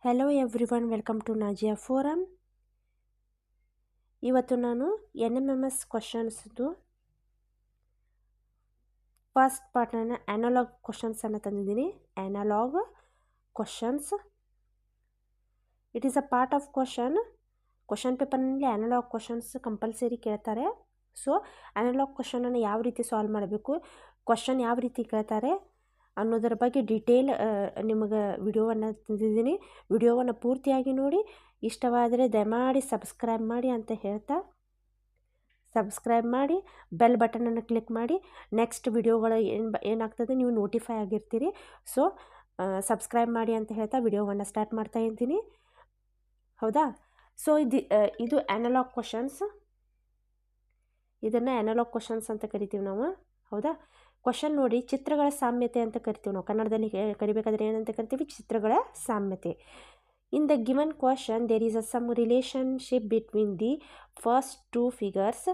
Hello everyone, welcome to Nazia forum. ಇವತ್ತು ನಾನು NMMS ಕ್ವಶನ್ಸ್ದು ಫಸ್ಟ್ ಪಾರ್ಟನ್ನು ಅನಲಾಗ್ ಕ್ವಶನ್ಸನ್ನು ತಂದಿದ್ದೀನಿ. Analog questions, it is a part of question ಪೇಪರ್ನಲ್ಲಿ ಅನಲಾಗ್ ಕ್ವಶನ್ಸ್ ಕಂಪಲ್ಸರಿ ಕೇಳ್ತಾರೆ. ಸೊ ಅನಲಾಗ್ ಕ್ವಶನನ್ನು ಯಾವ ರೀತಿ ಸಾಲ್ವ್ ಮಾಡಬೇಕು, ಕ್ವಶನ್ ಯಾವ ರೀತಿ ಕೇಳ್ತಾರೆ ಅನ್ನೋದರ ಬಗ್ಗೆ ಡೀಟೇಲ್ ನಿಮಗೆ ವಿಡಿಯೋವನ್ನು ತಂದಿದ್ದೀನಿ. ವಿಡಿಯೋವನ್ನು ಪೂರ್ತಿಯಾಗಿ ನೋಡಿ, ಇಷ್ಟವಾದರೆ ದಯಮಾಡಿ ಸಬ್ಸ್ಕ್ರೈಬ್ ಮಾಡಿ ಅಂತ ಹೇಳ್ತಾ, ಸಬ್ಸ್ಕ್ರೈಬ್ ಮಾಡಿ ಬೆಲ್ ಬಟನನ್ನು ಕ್ಲಿಕ್ ಮಾಡಿ. ನೆಕ್ಸ್ಟ್ ವಿಡಿಯೋಗಳು ಏನಾಗ್ತದೆ ನೀವು ನೋಟಿಫೈ ಆಗಿರ್ತೀರಿ. ಸೊ ಸಬ್ಸ್ಕ್ರೈಬ್ ಮಾಡಿ ಅಂತ ಹೇಳ್ತಾ ವಿಡಿಯೋವನ್ನು ಸ್ಟಾರ್ಟ್ ಮಾಡ್ತಾ ಇದ್ದೀನಿ. ಹೌದಾ? ಸೊ ಇದು ಅನಲಾಗ್ ಕ್ವಶನ್ಸ್. ಇದನ್ನು ಅನಲಾಗ್ ಕ್ವಶನ್ಸ್ ಅಂತ ಕರಿತೀವಿ ನಾವು. ಹೌದಾ? ಕ್ವಶನ್ ನೋಡಿ, ಚಿತ್ರಗಳ ಸಾಮ್ಯತೆ ಅಂತ ಕರಿತೀವಿ ನಾವು. ಕನ್ನಡದಲ್ಲಿ ಕರಿಬೇಕಾದ್ರೆ ಏನಂತ ಕರಿತೀವಿ? ಚಿತ್ರಗಳ ಸಾಮ್ಯತೆ. In the given question there is some relationship between the first two figures.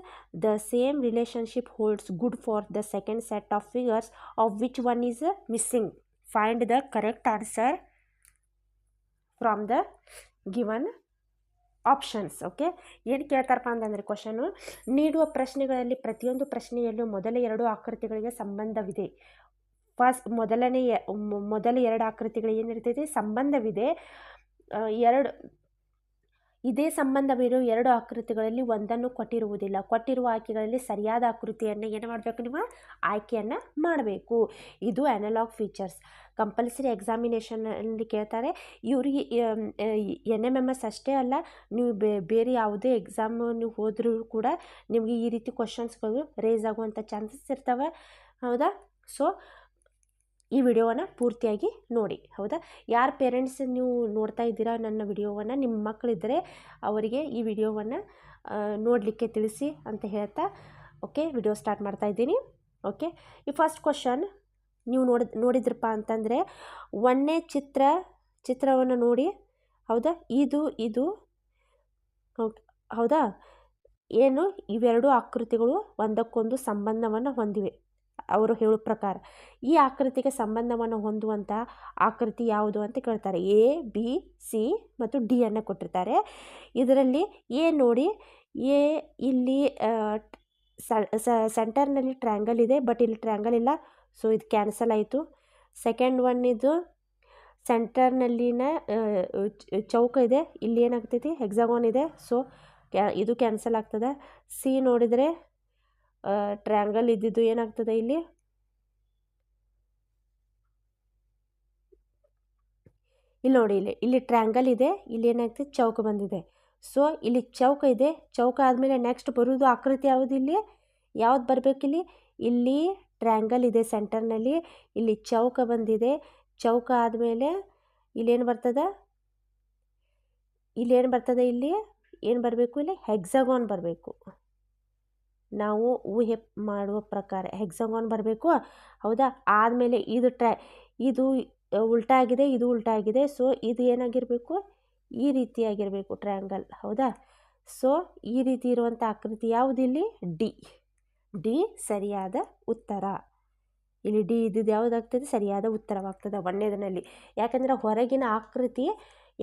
The same relationship holds good for the second set of figures of which one is missing. Find the correct answer from the given options. Okay, ಏನು ಕೇಳ್ತಾರಪ್ಪ ಅಂತಂದರೆ question, ನೀಡುವ ಪ್ರಶ್ನೆಗಳಲ್ಲಿ ಪ್ರತಿಯೊಂದು ಪ್ರಶ್ನೆಯಲ್ಲೂ ಮೊದಲ ಎರಡು ಆಕೃತಿಗಳಿಗೆ ಸಂಬಂಧವಿದೆ. ಮೊದಲ ಎರಡು ಆಕೃತಿಗಳು ಏನಿರ್ತೈತಿ? ಸಂಬಂಧವಿದೆ. ಇದೇ ಸಂಬಂಧವಿರೋ ಎರಡು ಆಕೃತಿಗಳಲ್ಲಿ ಒಂದನ್ನು ಕೊಟ್ಟಿರುವುದಿಲ್ಲ. ಕೊಟ್ಟಿರುವ ಆಯ್ಕೆಗಳಲ್ಲಿ ಸರಿಯಾದ ಆಕೃತಿಯನ್ನು ಏನು ಮಾಡಬೇಕು? ನೀವು ಆಯ್ಕೆಯನ್ನು ಮಾಡಬೇಕು. ಇದು ಅನಲಾಗ್ ಫೀಚರ್ಸ್. ಕಂಪಲ್ಸರಿ ಎಕ್ಸಾಮಿನೇಷನಲ್ಲಿ ಕೇಳ್ತಾರೆ. ಇವ್ರಿಗೆ NMMS ಅಷ್ಟೇ ಅಲ್ಲ, ನೀವು ಬೇರೆ ಯಾವುದೇ ಎಕ್ಸಾಮ್ ನೀವು ಹೋದರೂ ಕೂಡ ನಿಮಗೆ ಈ ರೀತಿ ಕ್ವಶನ್ಸ್ಗಳು ರೇಸ್ ಆಗುವಂಥ ಚಾನ್ಸಸ್ ಇರ್ತವೆ. ಹೌದಾ? ಸೊ ಈ ವಿಡಿಯೋವನ್ನು ಪೂರ್ತಿಯಾಗಿ ನೋಡಿ. ಹೌದಾ? ಯಾರು ಪೇರೆಂಟ್ಸ್ ನೀವು ನೋಡ್ತಾ ಇದ್ದೀರಾ ನನ್ನ ವಿಡಿಯೋವನ್ನು, ನಿಮ್ಮ ಮಕ್ಕಳಿದ್ದರೆ ಅವರಿಗೆ ಈ ವಿಡಿಯೋವನ್ನು ನೋಡಲಿಕ್ಕೆ ತಿಳಿಸಿ ಅಂತ ಹೇಳ್ತಾ, ಓಕೆ, ವಿಡಿಯೋ ಸ್ಟಾರ್ಟ್ ಮಾಡ್ತಾ ಇದ್ದೀನಿ. ಓಕೆ, ಈ ಫಸ್ಟ್ ಕ್ವಶನ್ ನೀವು ನೋಡಿದ್ರಪ್ಪ ಅಂತಂದರೆ, ಒಂದನೇ ಚಿತ್ರವನ್ನು ನೋಡಿ. ಹೌದಾ? ಇದು ಹೌದಾ? ಏನು, ಇವೆರಡು ಆಕೃತಿಗಳು ಒಂದಕ್ಕೊಂದು ಸಂಬಂಧವನ್ನು ಹೊಂದಿವೆ. ಅವರು ಹೇಳೋ ಪ್ರಕಾರ ಈ ಆಕೃತಿಗೆ ಸಂಬಂಧವನ್ನು ಹೊಂದುವಂಥ ಆಕೃತಿ ಯಾವುದು ಅಂತ ಕೇಳ್ತಾರೆ. A, B, C ಮತ್ತು D ಅನ್ನು ಕೊಟ್ಟಿರ್ತಾರೆ. ಇದರಲ್ಲಿ ಎ ನೋಡಿ, ಎ ಇಲ್ಲಿ ಸೆಂಟರ್ನಲ್ಲಿ ಟ್ರ್ಯಾಂಗಲ್ ಇದೆ, ಬಟ್ ಇಲ್ಲಿ ಟ್ರ್ಯಾಂಗಲ್ ಇಲ್ಲ. ಸೊ ಇದು ಕ್ಯಾನ್ಸಲ್ ಆಯಿತು. ಸೆಕೆಂಡ್ ಒನ್ ಇದು ಸೆಂಟರ್ನಲ್ಲಿನ ಚೌಕ ಇದೆ, ಇಲ್ಲಿ ಏನಾಗ್ತೈತಿ? ಹೆಕ್ಸಾಗಾನ್ ಇದೆ. ಸೊ ಇದು ಕ್ಯಾನ್ಸಲ್ ಆಗ್ತದೆ. ಸಿ ನೋಡಿದರೆ ಟ್ರ್ಯಾಂಗಲ್ ಇದ್ದಿದ್ದು ಏನಾಗ್ತದೆ? ಇಲ್ಲಿ ನೋಡಿ, ಇಲ್ಲಿ ಟ್ರ್ಯಾಂಗಲ್ ಇದೆ, ಇಲ್ಲಿ ಏನಾಗ್ತದೆ? ಚೌಕ ಬಂದಿದೆ. ಸೊ ಇಲ್ಲಿ ಚೌಕ ಇದೆ. ಚೌಕ ಆದಮೇಲೆ ನೆಕ್ಸ್ಟ್ ಬರೋದು ಆಕೃತಿ ಯಾವುದು? ಇಲ್ಲಿ ಯಾವ್ದು ಬರಬೇಕು? ಇಲ್ಲಿ ಟ್ರ್ಯಾಂಗಲ್ ಇದೆ ಸೆಂಟರ್ನಲ್ಲಿ, ಇಲ್ಲಿ ಚೌಕ ಬಂದಿದೆ. ಚೌಕ ಆದಮೇಲೆ ಇಲ್ಲೇನು ಬರ್ತದೆ? ಇಲ್ಲಿ ಏನು ಬರಬೇಕು? ಇಲ್ಲಿ ಹೆಕ್ಸಾಗಾನ್ ಬರಬೇಕು. ನಾವು ಊಹೆ ಮಾಡುವ ಪ್ರಕಾರ ಹೆಕ್ಸಾಗಾನ್ ಬರಬೇಕು. ಹೌದಾ? ಆದಮೇಲೆ ಇದು ಉಲ್ಟಾ ಆಗಿದೆ, ಇದು ಉಲ್ಟಾ ಆಗಿದೆ. ಸೊ ಇದು ಏನಾಗಿರಬೇಕು? ಈ ರೀತಿಯಾಗಿರಬೇಕು ಟ್ರ್ಯಾಂಗಲ್. ಹೌದಾ? ಸೊ ಈ ರೀತಿ ಇರುವಂಥ ಆಕೃತಿ ಯಾವುದು? ಇಲ್ಲಿ ಡಿ ಸರಿಯಾದ ಉತ್ತರ. ಇಲ್ಲಿ ಡಿ ಇದ್ದಿದ್ದು ಯಾವುದಾಗ್ತದೆ? ಸರಿಯಾದ ಉತ್ತರವಾಗ್ತದೆ ಒಂದನೇದರಲ್ಲಿ. ಯಾಕಂದರೆ ಹೊರಗಿನ ಆಕೃತಿ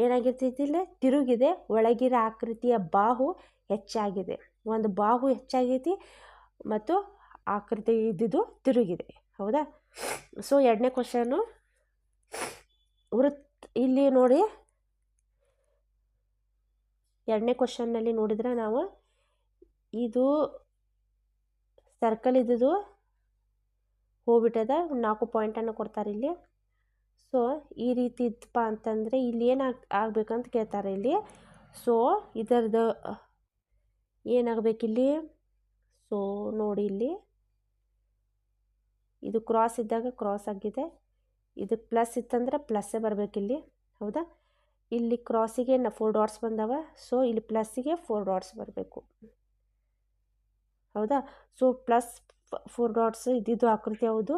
ಏನಾಗಿರ್ತೈತಿ? ಇಲ್ಲಿ ತಿರುಗಿದೆ. ಒಳಗಿನ ಆಕೃತಿಯ ಬಾಹು ಹೆಚ್ಚಾಗಿದೆ. ಒಂದು ಬಾಹು ಹೆಚ್ಚಾಗೈತಿ ಮತ್ತು ಆಕೃತಿ ಇದ್ದಿದ್ದು ತಿರುಗಿದೆ. ಹೌದಾ? ಸೊ ಎರಡನೇ ಕ್ವಶನು, ಇಲ್ಲಿ ನೋಡಿ, ಎರಡನೇ ಕ್ವಶನ್ನಲ್ಲಿ ನೋಡಿದ್ರೆ ನಾವು ಇದು ಸರ್ಕಲ್ ಇದ್ದಿದ್ದು ಹೋಗ್ಬಿಟ್ಟದ. 4 ಪಾಯಿಂಟನ್ನು ಕೊಡ್ತಾರೆ ಇಲ್ಲಿ. ಸೊ ಈ ರೀತಿ ಇತ್ತಪ್ಪ ಅಂತಂದರೆ ಇಲ್ಲಿ ಏನು ಆಗಬೇಕಂತ ಕೇಳ್ತಾರೆ ಇಲ್ಲಿ. ಸೊ ಇದರದ್ದು ಏನಾಗಬೇಕಿಲ್ಲಿ? ಸೊ ನೋಡಿ, ಇಲ್ಲಿ ಇದು ಕ್ರಾಸ್ ಇದ್ದಾಗ ಕ್ರಾಸ್ ಆಗಿದೆ, ಇದು ಪ್ಲಸ್ ಇತ್ತಂದ್ರೆ ಪ್ಲಸ್ಸೇ ಬರಬೇಕಿಲ್ಲಿ. ಹೌದಾ? ಇಲ್ಲಿ ಕ್ರಾಸಿಗೆ 4 ಡಾಟ್ಸ್ ಬಂದವ. ಸೊ ಇಲ್ಲಿ ಪ್ಲಸ್ಸಿಗೆ 4 ಡಾಟ್ಸ್ ಬರಬೇಕು. ಹೌದಾ? ಸೊ ಪ್ಲಸ್ 4 ಡಾಟ್ಸ್ ಇದ್ದಿದ್ದು ಆಕೃತಿ ಯಾವುದು?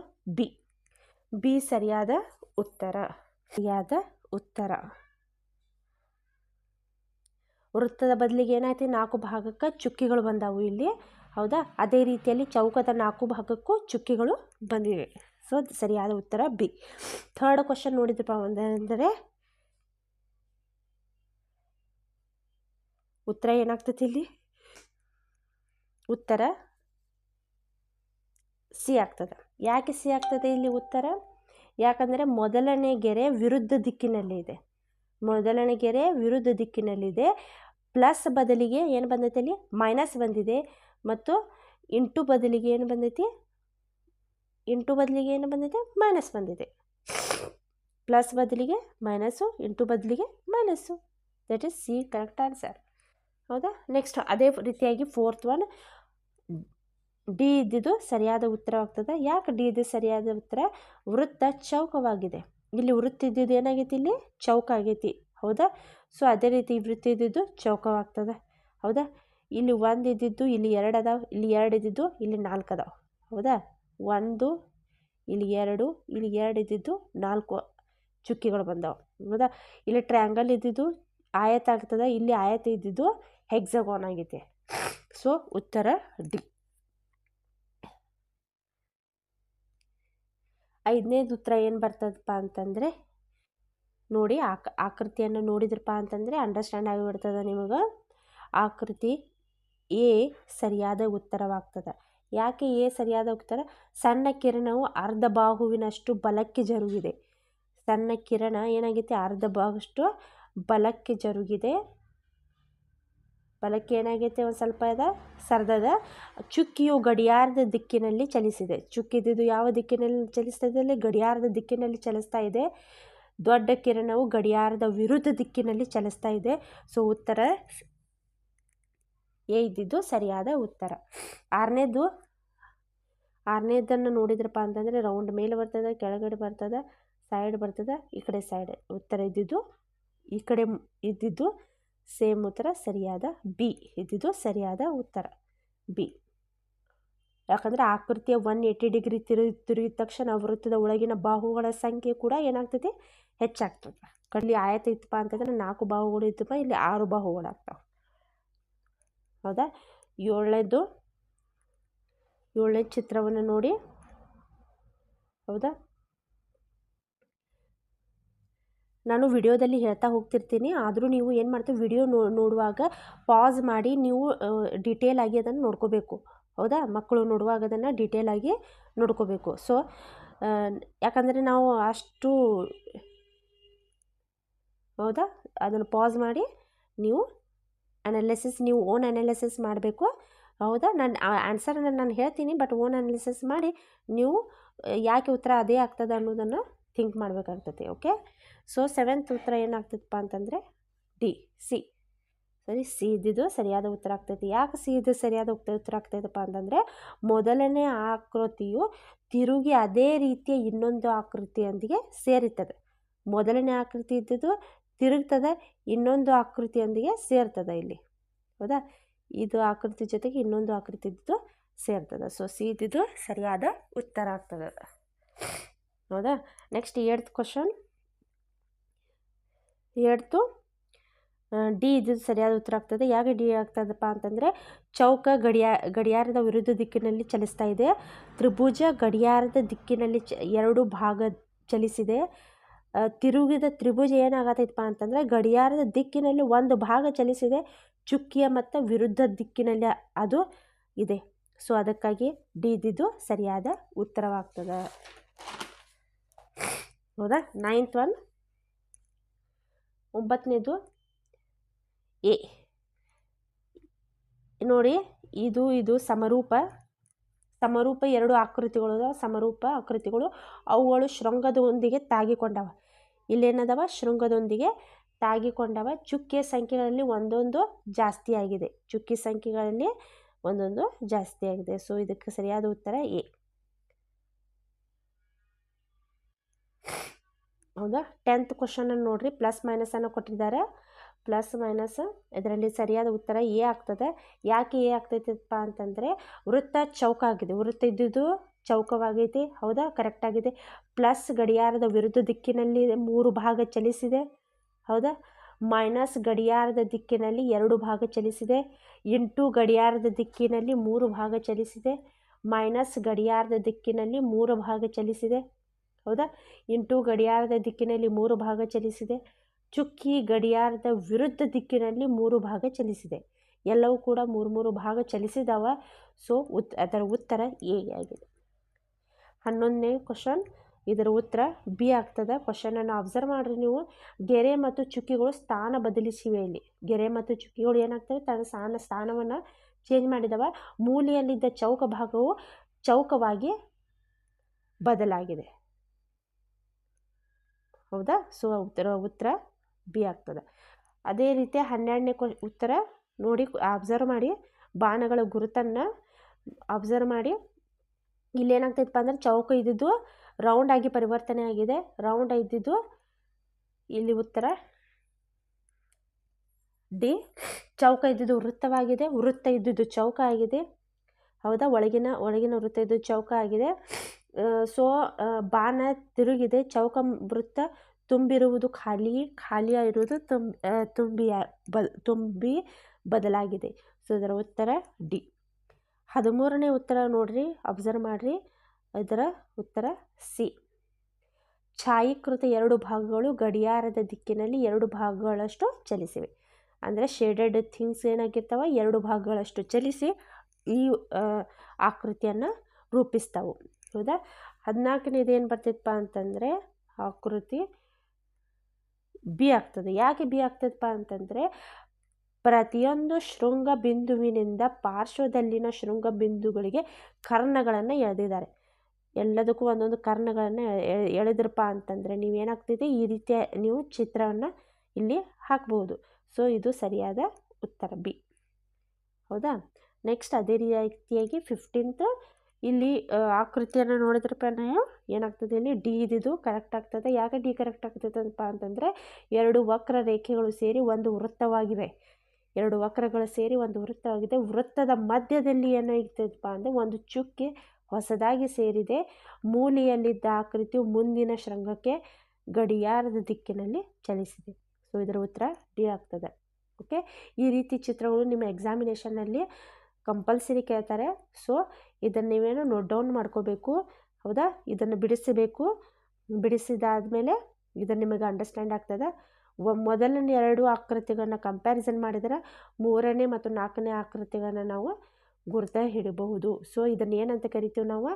ಬಿ ಸರಿಯಾದ ಉತ್ತರ. ವೃತ್ತದ ಬದಲಿಗೆ ಏನಾಯ್ತು? 4 ಭಾಗಕ್ಕೆ ಚುಕ್ಕಿಗಳು ಬಂದವು ಇಲ್ಲಿ. ಹೌದಾ? ಅದೇ ರೀತಿಯಲ್ಲಿ ಚೌಕದ 4 ಭಾಗಕ್ಕೂ ಚುಕ್ಕಿಗಳು ಬಂದಿವೆ. ಸೊ ಸರಿಯಾದ ಉತ್ತರ ಬಿ. ಥರ್ಡ್ ಕ್ವಶನ್ ನೋಡಿದ್ರಪ್ಪ ಅಂದರೆ, ಉತ್ತರ ಏನಾಗ್ತೈತಿ ಇಲ್ಲಿ? ಉತ್ತರ ಸಿ ಆಗ್ತದೆ. ಯಾಕೆ ಸಿ ಆಗ್ತದೆ ಇಲ್ಲಿ ಉತ್ತರ? ಯಾಕಂದರೆ ಮೊದಲನೇ ಗೆರೆ ವಿರುದ್ಧ ದಿಕ್ಕಿನಲ್ಲಿ ಇದೆ. ಮೊದಲನೇ ಗೆರೆ ವಿರುದ್ಧ ದಿಕ್ಕಿನಲ್ಲಿದೆ. ಪ್ಲಸ್ ಬದಲಿಗೆ ಏನು ಬಂದೈತೆ ಇಲ್ಲಿ? ಮೈನಸ್ ಬಂದಿದೆ. ಮತ್ತು ಇಂಟು ಬದಲಿಗೆ ಏನು ಬಂದೈತಿ? ಇಂಟು ಬದಲಿಗೆ ಏನು ಬಂದಿದೆ? ಮೈನಸ್ ಬಂದಿದೆ. ಪ್ಲಸ್ ಬದಲಿಗೆ ಮೈನಸ್ಸು, ಇಂಟು ಬದಲಿಗೆ minus. That is C correct answer. ಹೌದಾ? ನೆಕ್ಸ್ಟ್ ಅದೇ ರೀತಿಯಾಗಿ ಫೋರ್ತ್ ಒನ್, ಡಿ ಇದ್ದಿದ್ದು ಸರಿಯಾದ ಉತ್ತರವಾಗ್ತದೆ. ಯಾಕೆ ಡಿ ಇದ್ದು ಸರಿಯಾದ ಉತ್ತರ? ವೃತ್ತ ಚೌಕವಾಗಿದೆ. ಇಲ್ಲಿ ವೃತ್ತ ಇದ್ದಿದ್ದು ಏನಾಗೈತಿ? ಇಲ್ಲಿ ಚೌಕ ಆಗೈತಿ. ಹೌದಾ? ಸೊ ಅದೇ ರೀತಿ ವೃತ್ತ ಇದ್ದಿದ್ದು ಚೌಕವಾಗ್ತದೆ. ಹೌದಾ? ಇಲ್ಲಿ 1 ಇದ್ದಿದ್ದು ಇಲ್ಲಿ 2 ಅದಾವೆ, ಇಲ್ಲಿ 2 ಇದ್ದಿದ್ದು ಇಲ್ಲಿ 4 ಅದಾವೆ. ಹೌದಾ? 1 ಇಲ್ಲಿ 2 ಇಲ್ಲಿ 2 ಇದ್ದಿದ್ದು 4 ಚುಕ್ಕಿಗಳು ಬಂದಾವೆ. ಹೌದಾ? ಇಲ್ಲಿ ಟ್ರ್ಯಾಂಗಲ್ ಇದ್ದಿದ್ದು ಆಯತ ಆಗ್ತದೆ, ಇಲ್ಲಿ ಆಯತ ಇದ್ದಿದ್ದು ಹೆಕ್ಸಾಗಾನ್ ಆಗೈತೆ. ಸೊ ಉತ್ತರ ಡಿ. 5ನೇದು ಉತ್ತರ ಏನು ಬರ್ತದಪ್ಪ ಅಂತಂದರೆ, ನೋಡಿ ಆಕೃತಿಯನ್ನು ನೋಡಿದ್ರಪ್ಪ ಅಂತಂದರೆ ಅಂಡರ್ಸ್ಟ್ಯಾಂಡ್ ಆಗಿಬಿಡ್ತದೆ ನಿಮಗೆ. ಆಕೃತಿ ಎ ಸರಿಯಾದ ಉತ್ತರವಾಗ್ತದೆ. ಯಾಕೆ ಎ ಸರಿಯಾದ ಉತ್ತರ? ಸಣ್ಣ ಕಿರಣವು ಅರ್ಧ ಬಾಹುವಿನಷ್ಟು ಬಲಕ್ಕೆ ಜರುಗಿದೆ. ಸಣ್ಣ ಕಿರಣ ಏನಾಗೈತಿ? ಅರ್ಧ ಬಾಹುಷ್ಟು ಬಲಕ್ಕೆ ಜರುಗಿದೆ. ಬಲಕ್ಕೆ ಏನಾಗೈತೆ? ಒಂದು ಸ್ವಲ್ಪ ಸರ್ದದ. ಚುಕ್ಕಿಯು ಗಡಿಯಾರದ ದಿಕ್ಕಿನಲ್ಲಿ ಚಲಿಸಿದೆ. ಚುಕ್ಕಿದ್ದು ಯಾವ ದಿಕ್ಕಿನಲ್ಲಿ ಚಲಿಸ್ತಾ ಇದೆ? ಅಲ್ಲಿ ಗಡಿಯಾರದ ದಿಕ್ಕಿನಲ್ಲಿ ಚಲಿಸ್ತಾ ಇದೆ. ದೊಡ್ಡ ಕಿರಣವು ಗಡಿಯಾರದ ವಿರುದ್ಧ ದಿಕ್ಕಿನಲ್ಲಿ ಚಲಿಸ್ತಾ ಇದೆ. ಸೊ ಉತ್ತರ ಎ ಇದ್ದಿದ್ದು ಸರಿಯಾದ ಉತ್ತರ. ಆರನೇದನ್ನು ನೋಡಿದ್ರಪ್ಪ ಅಂತಂದರೆ ರೌಂಡ್ ಮೇಲೆ ಬರ್ತದೆ, ಕೆಳಗಡೆ ಬರ್ತದೆ, ಸೈಡ್ ಬರ್ತದೆ, ಈ ಕಡೆ ಸೈಡ್. ಉತ್ತರ ಇದ್ದಿದ್ದು ಈ ಕಡೆ ಇದ್ದಿದ್ದು ಸೇಮ್ ಉತ್ತರ ಸರಿಯಾದ ಬಿ ಇದ್ದಿದ್ದು ಸರಿಯಾದ ಉತ್ತರ ಬಿ. ಯಾಕಂದರೆ ಆಕೃತಿಯ 180 ಡಿಗ್ರಿ ತಿರುಗಿದ ತಕ್ಷಣ ವೃತ್ತದ ಒಳಗಿನ ಬಾಹುಗಳ ಸಂಖ್ಯೆ ಕೂಡ ಏನಾಗ್ತದೆ? ಹೆಚ್ಚಾಗ್ತದೆ. ಇಲ್ಲಿ ಆಯತ ಇತ್ತಪ್ಪ ಅಂತಂದರೆ 4 ಬಾಹುಗಳು ಇತ್ತಪ್ಪ, ಇಲ್ಲಿ 6 ಬಾಹುಗಳಾಗ್ತವೆ. ಹೌದಾ? ಏಳನೇದು ಚಿತ್ರವನ್ನು ನೋಡಿ. ಹೌದಾ? ನಾನು ವಿಡಿಯೋದಲ್ಲಿ ಹೇಳ್ತಾ ಹೋಗ್ತಿರ್ತೀನಿ, ಆದರೂ ನೀವು ಏನು ಮಾಡ್ತೀವಿ, ವಿಡಿಯೋ ನೋಡುವಾಗ ಪಾಸ್ ಮಾಡಿ ನೀವು ಡೀಟೇಲ್ ಆಗಿ ಅದನ್ನು ನೋಡ್ಕೋಬೇಕು. ಹೌದಾ? ಮಕ್ಕಳು ನೋಡುವಾಗ ಅದನ್ನು ಡೀಟೇಲ್ ಆಗಿ ನೋಡ್ಕೋಬೇಕು. ಸೊ ಯಾಕಂದರೆ ನಾವು ಅಷ್ಟು, ಹೌದಾ, ಅದನ್ನು ಪಾಸ್ ಮಾಡಿ ನೀವು ನೀವು ಓನ್ ಅನಾಲಿಸಿಸ್ ಮಾಡಬೇಕು. ಹೌದಾ? ನಾನು ಆನ್ಸರನ್ನು ನಾನು ಹೇಳ್ತೀನಿ, ಬಟ್ ಓನ್ ಅನಾಲಿಸಿಸ್ ಮಾಡಿ ನೀವು ಯಾಕೆ ಉತ್ತರ ಅದೇ ಆಗ್ತದೆ ಅನ್ನೋದನ್ನು ಥಿಂಕ್ ಮಾಡಬೇಕಾಗ್ತದೆ. ಓಕೆ? ಸೊ 7th ಉತ್ತರ ಏನಾಗ್ತದಪ್ಪ ಅಂತಂದರೆ ಡಿ, ಸಿ. ಸರಿ, ಸಿ ಇದ್ದಿದ್ದು ಸರಿಯಾದ ಉತ್ತರ ಆಗ್ತೈತಿ. ಯಾಕೆ ಸಿ ಇದ್ದು ಸರಿಯಾದ ಉತ್ತರ ಆಗ್ತೈತಪ್ಪ ಅಂತಂದರೆ, ಮೊದಲನೇ ಆಕೃತಿಯು ತಿರುಗಿ ಅದೇ ರೀತಿಯ ಇನ್ನೊಂದು ಆಕೃತಿಯೊಂದಿಗೆ ಸೇರುತ್ತದೆ. ಮೊದಲನೇ ಆಕೃತಿ ಇದ್ದಿದ್ದು ತಿರುಗ್ತದೆ, ಇನ್ನೊಂದು ಆಕೃತಿಯೊಂದಿಗೆ ಸೇರ್ತದೆ ಇಲ್ಲಿ. ಹೌದಾ? ಇದು ಆಕೃತಿ ಜೊತೆಗೆ ಇನ್ನೊಂದು ಆಕೃತಿ ಇದ್ದಿದ್ದು ಸೇರ್ತದೆ. ಸೊ ಸಿ ಇದ್ದಿದ್ದು ಸರಿಯಾದ ಉತ್ತರ ಆಗ್ತದೆ. ಹೌದಾ? Next 8th question. 8th D ಇದ್ದಿದ್ದು ಸರಿಯಾದ ಉತ್ತರ ಆಗ್ತದೆ. ಯಾಕೆ ಡಿ ಆಗ್ತದಪ್ಪ ಅಂತಂದರೆ, ಚೌಕ ಗಡಿಯಾರದ ವಿರುದ್ಧ ದಿಕ್ಕಿನಲ್ಲಿ ಚಲಿಸ್ತಾ ಇದೆ. ತ್ರಿಭುಜ ಗಡಿಯಾರದ ದಿಕ್ಕಿನಲ್ಲಿ 2 ಭಾಗ ಚಲಿಸಿದೆ. ತಿರುಗಿದ ತ್ರಿಭುಜ ಏನಾಗತ್ತೈತಪ್ಪ ಅಂತಂದರೆ, ಗಡಿಯಾರದ ದಿಕ್ಕಿನಲ್ಲಿ 1 ಭಾಗ ಚಲಿಸಿದೆ, ಚುಕ್ಕಿಯ ಮತ್ತು ವಿರುದ್ಧ ದಿಕ್ಕಿನಲ್ಲಿ ಅದು ಇದೆ. ಸೊ ಅದಕ್ಕಾಗಿ ಡಿ ಇದ್ದಿದ್ದು ಸರಿಯಾದ ಉತ್ತರವಾಗ್ತದೆ. ಹೌದಾ? 9th ಒನ್, 9ನೇದು ಎ ನೋಡಿ. ಇದು ಸಮರೂಪ 2 ಆಕೃತಿಗಳು, ಸಮರೂಪ ಆಕೃತಿಗಳು. ಅವುಗಳು ಶೃಂಗದೊಂದಿಗೆ ತಾಗಿಕೊಂಡವ. ಇಲ್ಲೇನದವ? ಶೃಂಗದೊಂದಿಗೆ ತಾಗಿಕೊಂಡವ. ಚುಕ್ಕಿಯ ಸಂಖ್ಯೆಗಳಲ್ಲಿ ಒಂದೊಂದು ಜಾಸ್ತಿ ಆಗಿದೆ. ಚುಕ್ಕಿ ಸಂಖ್ಯೆಗಳಲ್ಲಿ ಒಂದೊಂದು ಜಾಸ್ತಿ ಆಗಿದೆ. ಸೊ ಇದಕ್ಕೆ ಸರಿಯಾದ ಉತ್ತರ ಎ. ಹೌದಾ? 10th ಕ್ವಶನನ್ನು ನೋಡ್ರಿ. ಪ್ಲಸ್ ಮೈನಸ್ ಅನ್ನು ಕೊಟ್ಟಿದ್ದಾರೆ. ಪ್ಲಸ್ ಮೈನಸ್ ಇದರಲ್ಲಿ ಸರಿಯಾದ ಉತ್ತರ ಎ ಆಗ್ತದೆ. ಯಾಕೆ ಎ ಆಗ್ತೈತಪ್ಪ ಅಂತಂದರೆ, ವೃತ್ತ ಚೌಕ ಆಗಿದೆ. ವೃತ್ತ ಇದ್ದಿದ್ದು ಚೌಕವಾಗೈತಿ. ಹೌದಾ? ಕರೆಕ್ಟ್ ಆಗಿದೆ. ಪ್ಲಸ್ ಗಡಿಯಾರದ ವಿರುದ್ಧ ದಿಕ್ಕಿನಲ್ಲಿ 3 ಭಾಗ ಚಲಿಸಿದೆ. ಹೌದಾ? ಮೈನಸ್ ಗಡಿಯಾರದ ದಿಕ್ಕಿನಲ್ಲಿ 2 ಭಾಗ ಚಲಿಸಿದೆ. ಇಂಟು ಗಡಿಯಾರದ ದಿಕ್ಕಿನಲ್ಲಿ 3 ಭಾಗ ಚಲಿಸಿದೆ. ಮೈನಸ್ ಗಡಿಯಾರದ ದಿಕ್ಕಿನಲ್ಲಿ 3 ಭಾಗ ಚಲಿಸಿದೆ. ಹೌದಾ? ಇಂಟು ಗಡಿಯಾರದ ದಿಕ್ಕಿನಲ್ಲಿ 3 ಭಾಗ ಚಲಿಸಿದೆ. ಚುಕ್ಕಿ ಗಡಿಯಾರದ ವಿರುದ್ಧ ದಿಕ್ಕಿನಲ್ಲಿ 3 ಭಾಗ ಚಲಿಸಿದೆ. ಎಲ್ಲವೂ ಕೂಡ 3 ಭಾಗ ಚಲಿಸಿದವ. ಸೊ ಅದರ ಉತ್ತರ ಎ ಆಗಿದೆ. 11ನೇ ಕ್ವಶನ್, ಇದರ ಉತ್ತರ ಬಿ ಆಗ್ತದೆ. ಕ್ವಶನನ್ನು ಅಬ್ಸರ್ವ್ ಮಾಡಿರಿ ನೀವು. ಗೆರೆ ಮತ್ತು ಚುಕ್ಕಿಗಳು ಸ್ಥಾನ ಬದಲಿಸಿವೆ. ಇಲ್ಲಿ ಗೆರೆ ಮತ್ತು ಚುಕ್ಕಿಗಳು ಏನಾಗ್ತವೆ, ತನ್ನ ಸ್ಥಾನವನ್ನು ಚೇಂಜ್ ಮಾಡಿದವ. ಮೂಲೆಯಲ್ಲಿದ್ದ ಚೌಕ ಭಾಗವು ಚೌಕವಾಗಿ ಬದಲಾಗಿದೆ. ಹೌದಾ? ಸೊ ಉತ್ತರ ಬಿ ಆಗ್ತದೆ. ಅದೇ ರೀತಿ 12ನೇ ಉತ್ತರ ನೋಡಿ, ಅಬ್ಸರ್ವ್ ಮಾಡಿ. ಬಾಣಗಳ ಗುರುತನ್ನು ಅಬ್ಸರ್ವ್ ಮಾಡಿ. ಇಲ್ಲೇನಾಗ್ತೈತಪ್ಪ ಅಂದ್ರೆ ಚೌಕ ಇದ್ದಿದ್ದು ರೌಂಡ್ ಆಗಿ ಪರಿವರ್ತನೆ ಆಗಿದೆ. ರೌಂಡ್ ಇದ್ದಿದ್ದು ಇಲ್ಲಿ ಉತ್ತರ ಡಿ. ಚೌಕ ಇದ್ದಿದ್ದು ವೃತ್ತವಾಗಿದೆ. ವೃತ್ತ ಇದ್ದಿದ್ದು ಚೌಕ ಆಗಿದೆ. ಹೌದಾ? ಒಳಗಿನ ವೃತ್ತ ಇದ್ದು ಚೌಕ ಆಗಿದೆ. ಸೊ ಬಾಣ ತಿರುಗಿದೆ. ಚೌಕ ವೃತ್ತ ತುಂಬಿರುವುದು ಖಾಲಿಯಾಗಿರುವುದು ತುಂಬಿ ಬದಲಾಗಿದೆ. ಸೊ ಇದರ ಉತ್ತರ ಡಿ. 13ನೇ ಉತ್ತರ ನೋಡ್ರಿ, ಅಬ್ಸರ್ವ್ ಮಾಡ್ರಿ. ಇದರ ಉತ್ತರ ಸಿ. ಛಾಯೀಕೃತ 2 ಭಾಗಗಳು ಗಡಿಯಾರದ ದಿಕ್ಕಿನಲ್ಲಿ 2 ಭಾಗಗಳಷ್ಟು ಚಲಿಸಿವೆ. ಅಂದರೆ ಶೇಡೆಡ್ ಥಿಂಗ್ಸ್ ಏನಾಗಿರ್ತಾವ, 2 ಭಾಗಗಳಷ್ಟು ಚಲಿಸಿ ಈ ಆಕೃತಿಯನ್ನು ರೂಪಿಸ್ತಾವೆ. ಹೌದಾ? 14ನೇದು ಏನು ಬರ್ತೈತಪ್ಪ ಅಂತಂದರೆ ಆಕೃತಿ ಬಿ ಆಗ್ತದೆ. ಯಾಕೆ ಬಿ ಆಗ್ತದಪ್ಪ ಅಂತಂದರೆ ಪ್ರತಿಯೊಂದು ಶೃಂಗ ಬಿಂದುವಿನಿಂದ ಪಾರ್ಶ್ವದಲ್ಲಿನ ಶೃಂಗ ಬಿಂದುಗಳಿಗೆ ಕರ್ಣಗಳನ್ನು ಎಳೆದಿದ್ದಾರೆ. ಎಲ್ಲದಕ್ಕೂ ಒಂದೊಂದು ಕರ್ಣಗಳನ್ನು ಎಳೆದ್ರಪ್ಪ ಅಂತಂದರೆ ನೀವೇನಾಗ್ತದೆ, ಈ ರೀತಿಯ ನೀವು ಚಿತ್ರವನ್ನು ಇಲ್ಲಿ ಹಾಕ್ಬೋದು. ಸೊ ಇದು ಸರಿಯಾದ ಉತ್ತರ ಬಿ. ಹೌದಾ? ನೆಕ್ಸ್ಟ್ ಅದೇ ರೀತಿಯಾಗಿ 15th ಇಲ್ಲಿ ಆಕೃತಿಯನ್ನು ನೋಡಿದ್ರಪ್ಪ ನಾವು ಏನಾಗ್ತದೆ, ಇಲ್ಲಿ ಡಿ ಇದ್ದಿದ್ದು ಕರೆಕ್ಟ್ ಆಗ್ತದೆ. ಯಾಕೆ ಡಿ ಕರೆಕ್ಟ್ ಆಗ್ತದಪ್ಪ ಅಂತಂದರೆ 2 ವಕ್ರ ರೇಖೆಗಳು ಸೇರಿ ಒಂದು ವೃತ್ತವಾಗಿವೆ. 2 ವಕ್ರಗಳು ಸೇರಿ ಒಂದು ವೃತ್ತವಾಗಿದೆ. ವೃತ್ತದ ಮಧ್ಯದಲ್ಲಿ ಏನಾಗ್ತದಪ್ಪ ಅಂದರೆ ಒಂದು ಚುಕ್ಕೆ ಹೊಸದಾಗಿ ಸೇರಿದೆ. ಮೂಲೆಯಲ್ಲಿದ್ದ ಆಕೃತಿಯು ಮುಂದಿನ ಶೃಂಗಕ್ಕೆ ಗಡಿಯಾರದ ದಿಕ್ಕಿನಲ್ಲಿ ಚಲಿಸಿದೆ. ಸೊ ಇದರ ಉತ್ತರ ಡಿ ಆಗ್ತದೆ. ಓಕೆ, ಈ ರೀತಿ ಚಿತ್ರಗಳು ನಿಮ್ಮ ಎಕ್ಸಾಮಿನೇಷನ್ನಲ್ಲಿ ಕಂಪಲ್ಸರಿ ಕೇಳ್ತಾರೆ. ಸೊ ಇದನ್ನು ನೀವೇನು ನೋಟ್ ಡೌನ್ ಮಾಡ್ಕೋಬೇಕು. ಹೌದಾ? ಇದನ್ನು ಬಿಡಿಸಬೇಕು. ಬಿಡಿಸಿದಾದ್ಮೇಲೆ ಇದನ್ನು ನಿಮಗೆ ಅಂಡರ್ಸ್ಟ್ಯಾಂಡ್ ಆಗ್ತದೆ. ಮೊದಲನೇ 2 ಆಕೃತಿಗಳನ್ನ ಕಂಪ್ಯಾರಿಸನ್ ಮಾಡಿದರೆ 3ನೇ ಮತ್ತು 4ನೇ ಆಕೃತಿಗಳನ್ನ ನಾವು ಗುರುತ ಹಿಡಬಹುದು. ಸೊ ಇದನ್ನು ಏನಂತ ಕರಿತೀವಿ ನಾವು,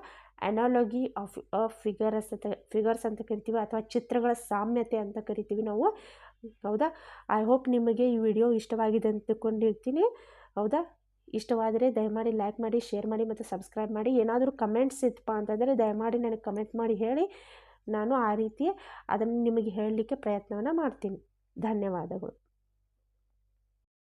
ಅನಾಲಜಿ ಆಫ್ ಫಿಗರ್ಸ್ ಅಂತ ಕರಿತೀವಿ, ಅಥವಾ ಚಿತ್ರಗಳ ಸಾಮ್ಯತೆ ಅಂತ ಕರಿತೀವಿ ನಾವು. ಹೌದಾ? ಐ ಹೋಪ್ ನಿಮಗೆ ಈ ವಿಡಿಯೋ ಇಷ್ಟವಾಗಿದೆ ಅಂತ ತಿಳ್ಕೊಂಡಿರ್ತೀನಿ. ಹೌದಾ? ಇಷ್ಟವಾದರೆ ದಯಮಾಡಿ ಲೈಕ್ ಮಾಡಿ, ಶೇರ್ ಮಾಡಿ ಮತ್ತು ಸಬ್ಸ್ಕ್ರೈಬ್ ಮಾಡಿ. ಏನಾದರೂ ಕಮೆಂಟ್ಸ್ ಇತ್ತಪ್ಪ ಅಂತಂದರೆ ದಯಮಾಡಿ ನನಗೆ ಕಮೆಂಟ್ ಮಾಡಿ ಹೇಳಿ. ನಾನು ಆ ರೀತಿ ಅದನ್ನು ನಿಮಗೆ ಹೇಳಲಿಕ್ಕೆ ಪ್ರಯತ್ನವನ್ನು ಮಾಡ್ತೀನಿ. ಧನ್ಯವಾದಗಳು.